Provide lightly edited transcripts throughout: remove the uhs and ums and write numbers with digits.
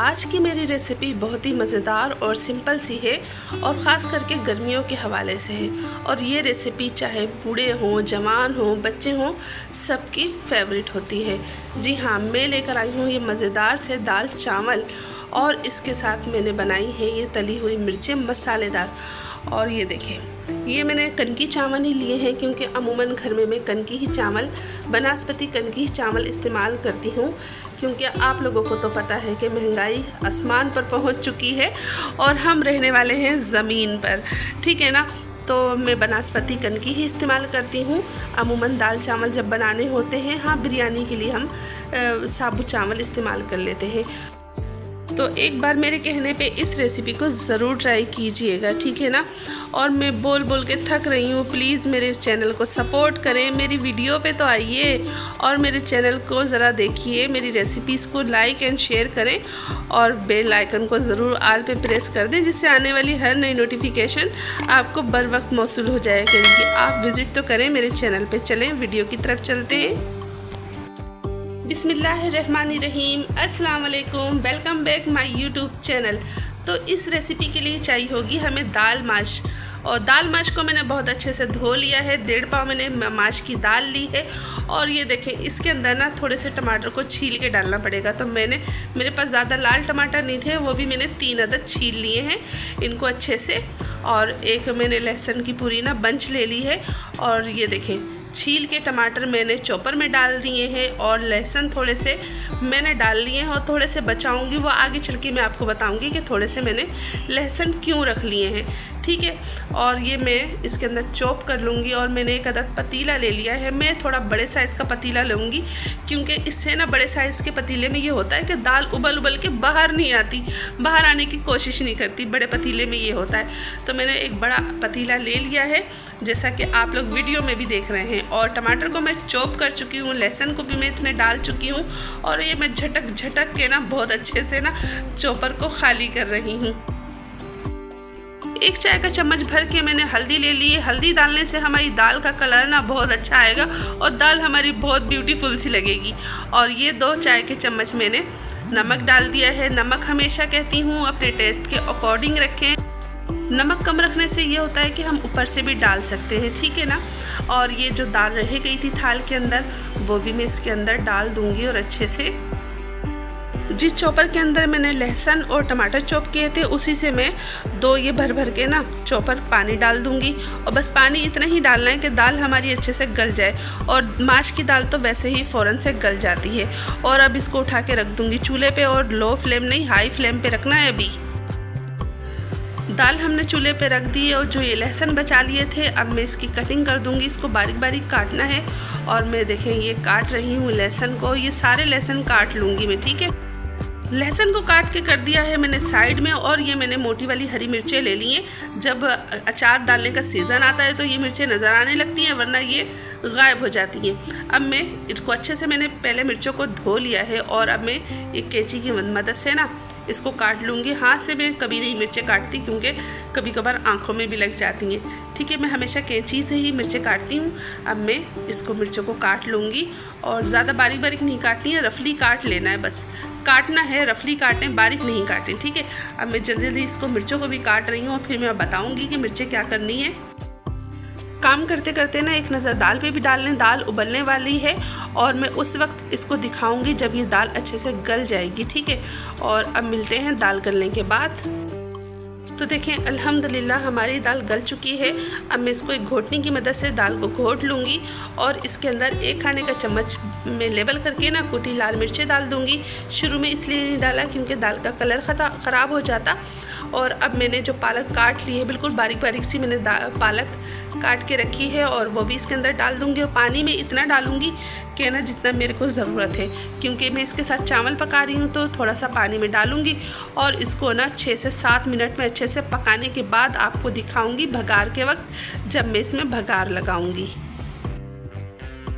आज की मेरी रेसिपी बहुत ही मज़ेदार और सिंपल सी है और ख़ास करके गर्मियों के हवाले से है। और ये रेसिपी चाहे बूढ़े हों, जवान हों, बच्चे हों, सबकी फेवरेट होती है। जी हाँ, मैं लेकर आई हूँ ये मज़ेदार से दाल चावल और इसके साथ मैंने बनाई है ये तली हुई मिर्चें मसालेदार। और ये देखें, ये मैंने कनकी चावल ही लिए हैं क्योंकि अमूमन घर में मैं कनकी ही चावल, बनास्पति कनकी ही चावल इस्तेमाल करती हूँ, क्योंकि आप लोगों को तो पता है कि महंगाई आसमान पर पहुँच चुकी है और हम रहने वाले हैं ज़मीन पर, ठीक है ना। तो मैं बनास्पति कनकी ही इस्तेमाल करती हूँ। अमूमन दाल चावल जब बनाने होते हैं, हाँ, बिरयानी के लिए हम साबुत चावल इस्तेमाल कर लेते हैं। तो एक बार मेरे कहने पे इस रेसिपी को ज़रूर ट्राई कीजिएगा, ठीक है ना। और मैं बोल बोल के थक रही हूँ, प्लीज़ मेरे चैनल को सपोर्ट करें, मेरी वीडियो पे तो आइए और मेरे चैनल को ज़रा देखिए, मेरी रेसिपीज़ को लाइक एंड शेयर करें और बेल आइकन को ज़रूर ऑल पे प्रेस कर दें, जिससे आने वाली हर नई नोटिफिकेशन आपको बर वक्त मौसूल हो जाया करेगी। आप विज़िट तो करें मेरे चैनल पर। चलें वीडियो की तरफ चलते हैं। बिस्मिल्लाहिर्रहमानिर्रहीम, अस्सलाम वालेकुम, welcome back my YouTube channel. तो इस रेसिपी के लिए चाहिए होगी हमें दाल माश। और दाल माश को मैंने बहुत अच्छे से धो लिया है। 1.5 पाव मैंने माश की दाल ली है। और ये देखें, इसके अंदर ना थोड़े से टमाटर को छील के डालना पड़ेगा। तो मेरे पास ज़्यादा लाल टमाटर नहीं थे, वो भी मैंने 3 अदद छील लिए हैं इनको अच्छे से। और एक मैंने लहसुन की पूरी ना बंच ले ली है। और ये देखें, छील के टमाटर मैंने चॉपर में डाल दिए हैं और लहसुन थोड़े से मैंने डाल लिए हैं और थोड़े से बचाऊंगी, वो आगे चल के मैं आपको बताऊंगी कि थोड़े से मैंने लहसुन क्यों रख लिए हैं, ठीक है। और ये मैं इसके अंदर चॉप कर लूँगी। और मैंने एक अदद पतीला ले लिया है। मैं थोड़ा बड़े साइज़ का पतीला लूँगी क्योंकि इससे ना बड़े साइज़ के पतीले में ये होता है कि दाल उबल उबल के बाहर नहीं आती, बाहर आने की कोशिश नहीं करती। बड़े पतीले में ये होता है। तो मैंने एक बड़ा पतीला ले लिया है, जैसा कि आप लोग वीडियो में भी देख रहे हैं। और टमाटर को मैं चॉप कर चुकी हूँ, लहसुन को भी मैं इतने डाल चुकी हूँ। और ये मैं झटक झटक के ना बहुत अच्छे से ना चॉपर को खाली कर रही हूँ। 1 चाय का चम्मच भर के मैंने हल्दी ले ली है। हल्दी डालने से हमारी दाल का कलर ना बहुत अच्छा आएगा और दाल हमारी बहुत ब्यूटीफुल सी लगेगी। और ये 2 चाय के चम्मच मैंने नमक डाल दिया है। नमक हमेशा कहती हूँ अपने टेस्ट के अकॉर्डिंग रखें। नमक कम रखने से ये होता है कि हम ऊपर से भी डाल सकते हैं, ठीक है ना। और ये जो दाल रह गई थी थाल के अंदर, वो भी मैं इसके अंदर डाल दूँगी। और अच्छे से जिस चॉपर के अंदर मैंने लहसुन और टमाटर चॉप किए थे, उसी से मैं 2 ये भर भर के ना चॉपर पानी डाल दूंगी। और बस पानी इतना ही डालना है कि दाल हमारी अच्छे से गल जाए। और माश की दाल तो वैसे ही फ़ौरन से गल जाती है। और अब इसको उठा के रख दूंगी चूल्हे पे। और लो फ्लेम नहीं, हाई फ्लेम पे रखना है। अभी दाल हमने चूल्हे पे रख दी है। और जो ये लहसुन बचा लिए थे, अब मैं इसकी कटिंग कर दूंगी। इसको बारीक बारीक काटना है। और मैं देखें ये काट रही हूँ लहसुन को। ये सारे लहसुन काट लूँगी मैं, ठीक है। लहसुन को काट के कर दिया है मैंने साइड में। और ये मैंने मोटी वाली हरी मिर्चें ले ली हैं। जब अचार डालने का सीज़न आता है तो ये मिर्चें नज़र आने लगती हैं, वरना ये गायब हो जाती हैं। अब मैं इसको अच्छे से मैंने पहले मिर्चों को धो लिया है। और अब मैं एक कैंची की मदद से ना इसको काट लूँगी। हाथ से मैं कभी नहीं मिर्चें काटती क्योंकि कभी कभार आँखों में भी लग जाती हैं, ठीक है। मैं हमेशा कैंची से ही मिर्चें काटती हूँ। अब मैं इसको मिर्चों को काट लूँगी। और ज़्यादा बारीक बारीक नहीं काटनी है, रफली काट लेना है, बस काटना है, रफली काटें, बारीक नहीं काटें, ठीक है। अब मैं जल्दी जल्दी इसको मिर्चों को भी काट रही हूँ और फिर मैं बताऊँगी कि मिर्चें क्या करनी है। काम करते करते ना एक नज़र दाल पे भी डाल लें, दाल उबलने वाली है। और मैं उस वक्त इसको दिखाऊंगी जब ये दाल अच्छे से गल जाएगी, ठीक है। और अब मिलते हैं दाल गलने के बाद। तो देखें, अल्हम्दुलिल्लाह हमारी दाल गल चुकी है। अब मैं इसको एक घोटनी की मदद से दाल को घोट लूँगी। और इसके अंदर 1 खाने का चम्मच में लेबल करके ना कुटी लाल मिर्चें डाल दूँगी। शुरू में इसलिए नहीं डाला क्योंकि दाल का कलर ख़राब हो जाता। और अब मैंने जो पालक काट ली है, बिल्कुल बारीक बारीक सी मैंने पालक काट के रखी है, और वो भी इसके अंदर डाल दूँगी। और पानी में इतना डालूँगी कि ना जितना मेरे को ज़रूरत है, क्योंकि मैं इसके साथ चावल पका रही हूँ, तो थोड़ा सा पानी में डालूँगी। और इसको ना 6 से 7 मिनट में अच्छे से पकाने के बाद आपको दिखाऊँगी भगार के वक्त, जब मैं इसमें भगार लगाऊँगी।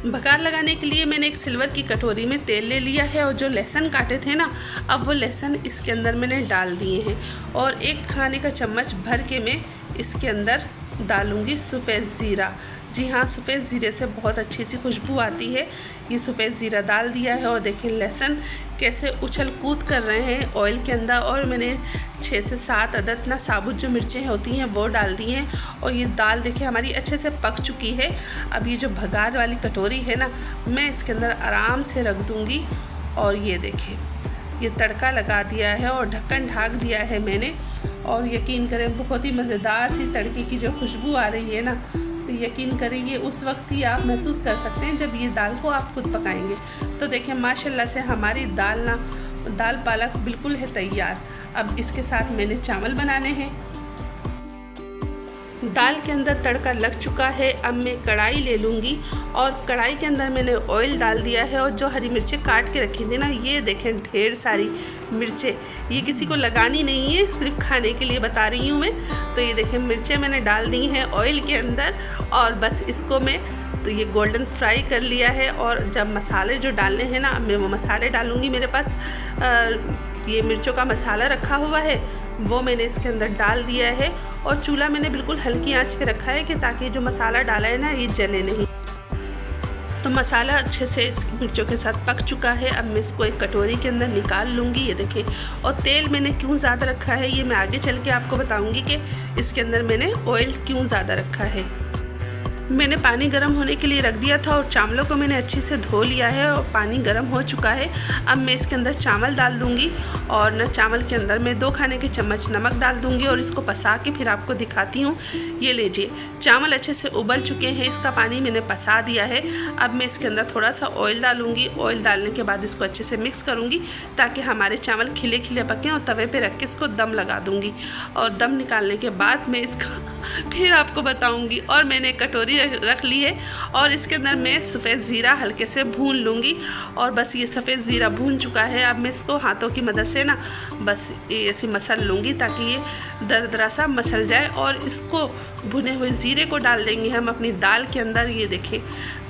भगार लगाने के लिए मैंने एक सिल्वर की कटोरी में तेल ले लिया है। और जो लहसुन काटे थे ना, अब वो लहसुन इसके अंदर मैंने डाल दिए हैं। और 1 खाने का चम्मच भर के मैं इसके अंदर डालूँगी सफ़ेद ज़ीरा, जी हाँ, सफ़ेद ज़ीरे से बहुत अच्छी सी खुशबू आती है। ये सफ़ेद ज़ीरा डाल दिया है और देखिए लहसुन कैसे उछल कूद कर रहे हैं ऑयल के अंदर। और मैंने 6 से 7 अदद ना साबुत जो मिर्चें होती हैं वो डाल दी हैं। और ये दाल देखिए हमारी अच्छे से पक चुकी है। अब ये जो भगार वाली कटोरी है ना, मैं इसके अंदर आराम से रख दूँगी। और ये देखिए ये तड़का लगा दिया है और ढक्कन ढाक दिया है मैंने। और यकीन करें बहुत ही मज़ेदार सी तड़के की जो खुशबू आ रही है ना, तो यकीन करें ये उस वक्त ही आप महसूस कर सकते हैं जब ये दाल को आप खुद पकाएंगे। तो देखिए माशाल्लाह से हमारी दाल पालक बिल्कुल है तैयार। अब इसके साथ मैंने चावल बनाने हैं। दाल के अंदर तड़का लग चुका है। अब मैं कढ़ाई ले लूँगी और कढ़ाई के अंदर मैंने ऑयल डाल दिया है। और जो हरी मिर्चें काट के रखी थी ना, ये देखें ढेर सारी मिर्चें, ये किसी को लगानी नहीं है, सिर्फ खाने के लिए बता रही हूँ मैं। तो ये देखें मिर्चें मैंने डाल दी हैं ऑयल के अंदर और बस इसको मैं तो ये गोल्डन फ्राई कर लिया है। और जब मसाले जो डालने हैं ना, मैं वो मसाले डालूँगी। मेरे पास ये मिर्चों का मसाला रखा हुआ है, वो मैंने इसके अंदर डाल दिया है। और चूल्हा मैंने बिल्कुल हल्की आंच पे रखा है कि ताकि जो मसाला डाला है ना ये जले नहीं। तो मसाला अच्छे से इस मिर्चों के साथ पक चुका है। अब मैं इसको एक कटोरी के अंदर निकाल लूँगी। ये देखें, और तेल मैंने क्यों ज़्यादा रखा है ये मैं आगे चल के आपको बताऊँगी कि इसके अंदर मैंने ऑयल क्यों ज़्यादा रखा है। मैंने पानी गर्म होने के लिए रख दिया था और चावलों को मैंने अच्छे से धो लिया है और पानी गर्म हो चुका है। अब मैं इसके अंदर चावल डाल दूंगी और न चावल के अंदर मैं 2 खाने के चम्मच नमक डाल दूंगी और इसको पसा के फिर आपको दिखाती हूँ। ये लीजिए चावल अच्छे से उबल चुके हैं, इसका पानी मैंने पसा दिया है। अब मैं इसके अंदर थोड़ा सा ऑयल डालूँगी। ऑयल डालने के बाद इसको अच्छे से मिक्स करूँगी ताकि हमारे चावल खिले खिले पकें। और तवे पर रख के इसको दम लगा दूँगी और दम निकालने के बाद मैं इसका फिर आपको बताऊँगी। और मैंने कटोरी रख ली है और इसके अंदर मैं सफ़ेद ज़ीरा हल्के से भून लूँगी। और बस ये सफ़ेद ज़ीरा भून चुका है। अब मैं इसको हाथों की मदद से ना बस ऐसे मसल लूँगी ताकि ये दरदरा सा मसल जाए। और इसको भुने हुए ज़ीरे को डाल देंगे हम अपनी दाल के अंदर। ये देखें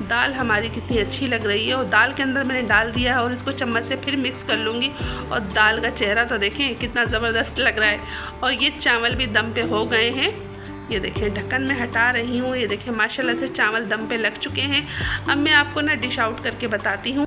दाल हमारी कितनी अच्छी लग रही है और दाल के अंदर मैंने डाल दिया है और इसको चम्मच से फिर मिक्स कर लूँगी। और दाल का चेहरा तो देखें कितना ज़बरदस्त लग रहा है। और ये चावल भी दम पे हो गए हैं। ये देखें ढक्कन में हटा रही हूँ। ये देखें माशाल्लाह से चावल दम पे लग चुके हैं। अब मैं आपको ना डिश आउट करके बताती हूँ।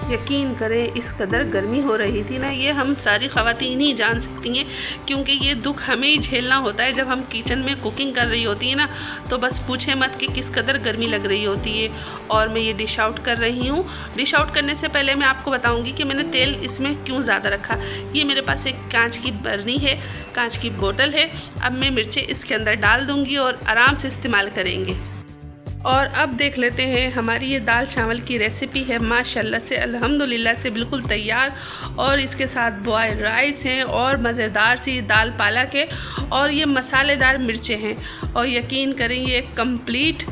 यकीन करें इस कदर गर्मी हो रही थी ना, ये हम सारी ख़वातीन ही जान सकती हैं, क्योंकि ये दुख हमें ही झेलना होता है जब हम किचन में कुकिंग कर रही होती है ना। तो बस पूछे मत कि किस कदर गर्मी लग रही होती है। और मैं ये डिश आउट कर रही हूँ। डिश आउट करने से पहले मैं आपको बताऊँगी कि मैंने तेल इसमें क्यों ज़्यादा रखा। ये मेरे पास एक कांच की बर्नी है, कांच की बोतल है। अब मैं मिर्चें इसके अंदर डाल दूँगी और आराम से इस्तेमाल करेंगे। और अब देख लेते हैं हमारी ये दाल चावल की रेसिपी है माशाल्लाह से अल्हम्दुलिल्लाह से बिल्कुल तैयार। और इसके साथ बॉयल राइस हैं और मज़ेदार सी दाल पालक है और ये मसालेदार मिर्चें हैं। और यकीन करें ये कंप्लीट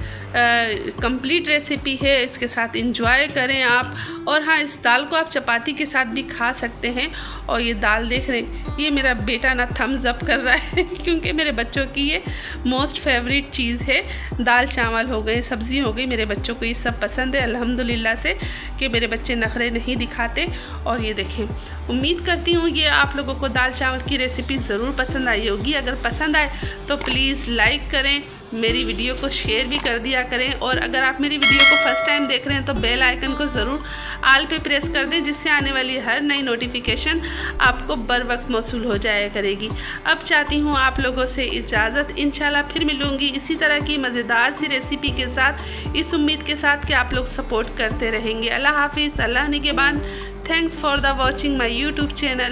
रेसिपी है। इसके साथ इंजॉय करें आप। और हाँ, इस दाल को आप चपाती के साथ भी खा सकते हैं। और ये दाल देख रहे हैं, ये मेरा बेटा ना थम्स अप कर रहा है क्योंकि मेरे बच्चों की ये मोस्ट फेवरेट चीज़ है। दाल चावल हो गए, सब्ज़ी हो गई, मेरे बच्चों को ये सब पसंद है अल्हम्दुलिल्लाह से कि मेरे बच्चे नखरे नहीं दिखाते। और ये देखें, उम्मीद करती हूँ ये आप लोगों को दाल चावल की रेसिपी ज़रूर पसंद आई होगी। अगर पसंद आए तो प्लीज़ लाइक करें, मेरी वीडियो को शेयर भी कर दिया करें। और अगर आप मेरी वीडियो को फर्स्ट टाइम देख रहे हैं तो बेल आइकन को ज़रूर आल पे प्रेस कर दें, जिससे आने वाली हर नई नोटिफिकेशन आपको बर वक्त मौसूल हो जाया करेगी। अब चाहती हूँ आप लोगों से इजाज़त। इंशाल्लाह फिर मिलूँगी इसी तरह की मज़ेदार सी रेसिपी के साथ, इस उम्मीद के साथ कि आप लोग सपोर्ट करते रहेंगे। अल्लाह हाफिज़, अल्लाह निगहबान। Thanks for the watching my YouTube channel.